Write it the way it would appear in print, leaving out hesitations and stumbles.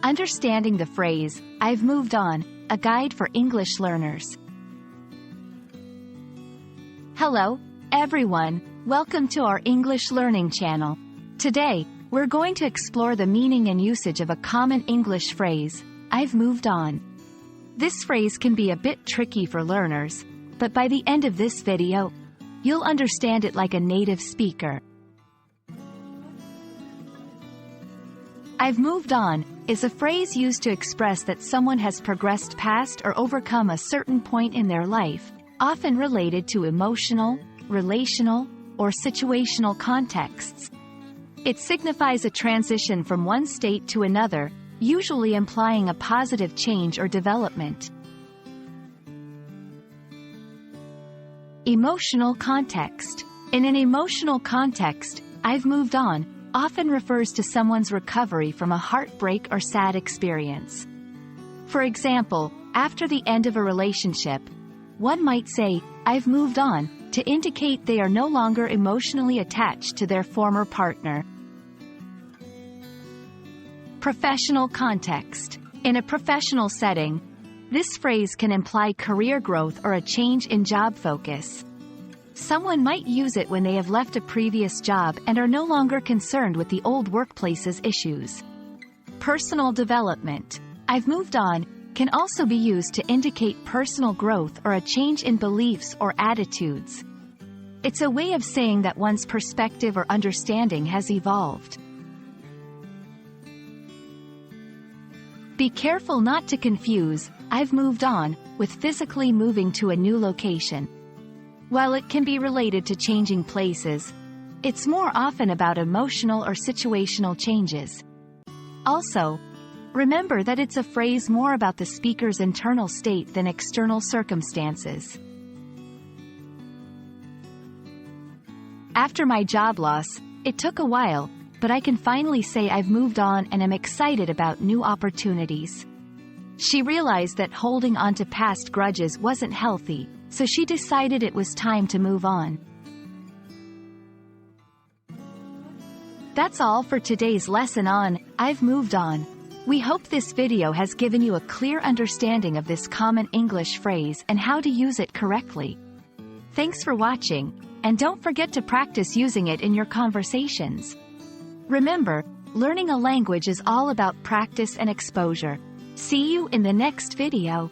Understanding the phrase, "I've moved on," a guide for English learners. Hello, everyone. Welcome to our English learning channel. Today, we're going to explore the meaning and usage of a common English phrase, "I've moved on." This phrase can be a bit tricky for learners, but by the end of this video, you'll understand it like a native speaker. "I've moved on" is a phrase used to express that someone has progressed past or overcome a certain point in their life, often related to emotional, relational, or situational contexts. It signifies a transition from one state to another, usually implying a positive change or development. Emotional context. In an emotional context, "I've moved on" often refers to someone's recovery from a heartbreak or sad experience. For example, after the end of a relationship, one might say, "I've moved on," to indicate they are no longer emotionally attached to their former partner. Professional context. In a professional setting, this phrase can imply career growth or a change in job focus. Someone might use it when they have left a previous job and are no longer concerned with the old workplace's issues. Personal development. "I've moved on" can also be used to indicate personal growth or a change in beliefs or attitudes. It's a way of saying that one's perspective or understanding has evolved. Be careful not to confuse "I've moved on" with physically moving to a new location. While it can be related to changing places, it's more often about emotional or situational changes. Also, remember that it's a phrase more about the speaker's internal state than external circumstances. "After my job loss, it took a while, but I can finally say I've moved on and am excited about new opportunities." She realized that holding on to past grudges wasn't healthy, so she decided it was time to move on. That's all for today's lesson on "I've moved on." We hope this video has given you a clear understanding of this common English phrase and how to use it correctly. Thanks for watching, and don't forget to practice using it in your conversations. Remember, learning a language is all about practice and exposure. See you in the next video.